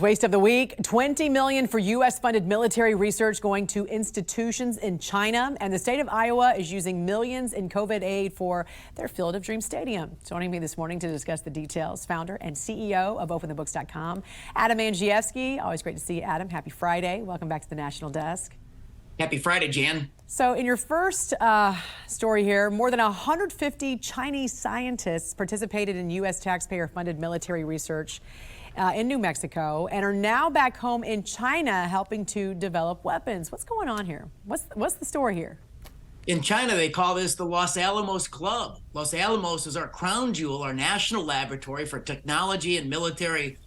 Waste of the week, $20 million for U.S.-funded military research going to institutions in China. And the state of Iowa is using millions in COVID aid for their Field of Dreams Stadium. Joining me this morning to discuss the details, founder and CEO of OpenTheBooks.com, Adam Andrzejewski. Always great to see you, Adam. Happy Friday. Welcome back to the National Desk. Happy Friday, Jan. So in your first story here, more than 150 Chinese scientists participated in U.S. taxpayer-funded military research in New Mexico and are now back home in China helping to develop weapons. What's going on here? What's the story here? In China, they call this the Los Alamos Club. Los Alamos is our crown jewel, our national laboratory for technology and military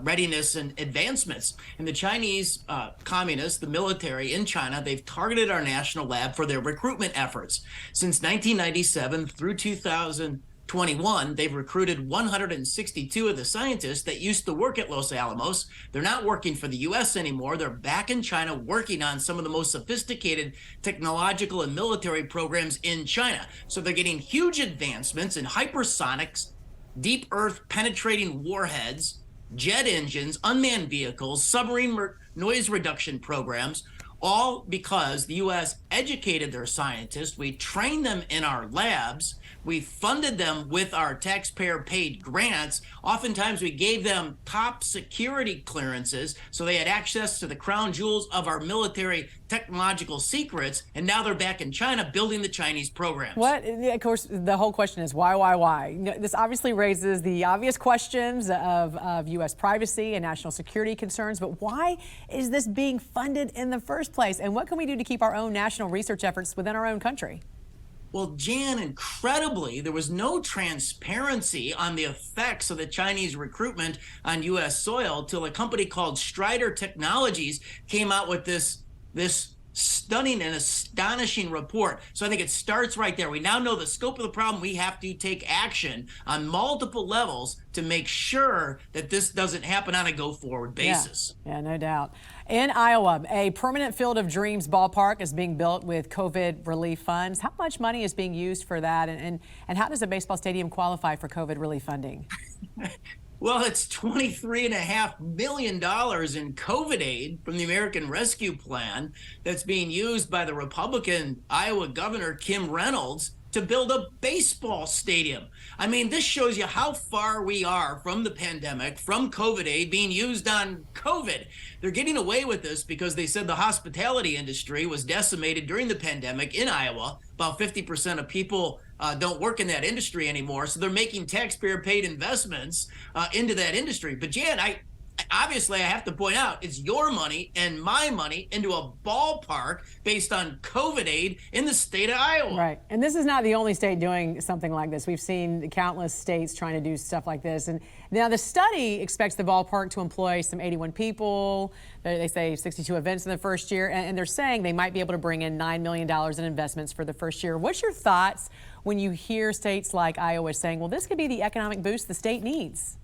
readiness and advancements. And the Chinese communists, the military in China, they've targeted our national lab for their recruitment efforts. Since 1997 through 2021, they've recruited 162 of the scientists that used to work at Los Alamos. They're not working for the U.S. anymore. They're back in China working on some of the most sophisticated technological and military programs in China. So they're getting huge advancements in hypersonics, deep earth penetrating warheads, jet engines, unmanned vehicles, submarine noise reduction programs, all because the U.S. educated their scientists. We trained them in our labs. We funded them with our taxpayer-paid grants. Oftentimes, we gave them top security clearances so they had access to the crown jewels of our military technological secrets, and now they're back in China building the Chinese programs. Of course, the whole question is why? This obviously raises the obvious questions of U.S. privacy and national security concerns, but why is this being funded in the first place? And what can we do to keep our own national research efforts within our own country? Well, Jan, incredibly, there was no transparency on the effects of the Chinese recruitment on U.S. soil till a company called Strider Technologies came out with this stunning and astonishing report. So I think it starts right there. We now know the scope of the problem. We have to take action on multiple levels to make sure that this doesn't happen on a go-forward basis. Yeah, no doubt. In Iowa, a permanent Field of Dreams ballpark is being built with COVID relief funds. How much money is being used for that, and how does a baseball stadium qualify for COVID relief funding? Well, it's $23.5 million in COVID aid from the American Rescue Plan that's being used by the Republican Iowa Governor Kim Reynolds to build a baseball stadium. I mean, this shows you how far we are from the pandemic, from COVID aid being used on COVID. They're getting away with this because they said the hospitality industry was decimated during the pandemic in Iowa. About 50% of people don't work in that industry anymore, so they're making taxpayer-paid investments into that industry. But Jan, obviously I have to point out, it's your money and my money into a ballpark based on COVID aid in the state of Iowa. Right, and this is not the only state doing something like this. We've seen countless states trying to do stuff like this. And now the study expects the ballpark to employ some 81 people. They say 62 events in the first year, and they're saying they might be able to bring in $9 million in investments for the first year. What's your thoughts when you hear states like Iowa saying, well, this could be the economic boost the state needs?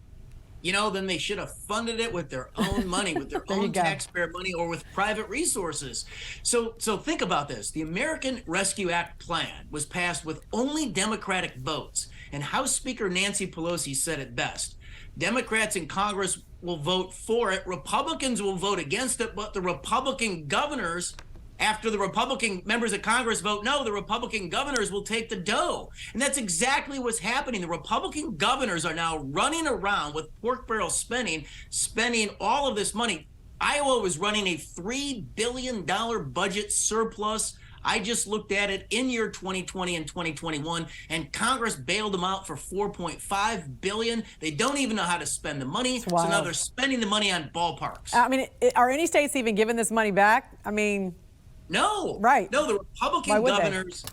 You know, then they should have funded it with their own money, with their own taxpayer money, or with private resources. So think about this. The American Rescue Act plan was passed with only Democratic votes. And House Speaker Nancy Pelosi said it best. Democrats in Congress will vote for it. Republicans will vote against it, but the Republican governors, after the Republican members of Congress vote no, the Republican governors will take the dough. And that's exactly what's happening. The Republican governors are now running around with pork barrel spending all of this money. Iowa was running a $3 billion budget surplus. I just looked at it in year 2020 and 2021, and Congress bailed them out for $4.5 billion. They don't even know how to spend the money, so now they're spending the money on ballparks. I mean, are any states even giving this money back? I mean... No. Right. No, the Republican governors,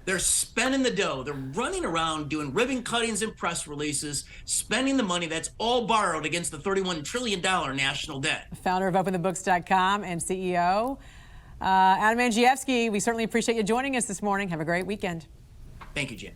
they're spending the dough. They're running around doing ribbon cuttings and press releases, spending the money that's all borrowed against the $31 trillion national debt. Founder of OpenTheBooks.com and CEO, Adam Andrzejewski, we certainly appreciate you joining us this morning. Have a great weekend. Thank you, Jim.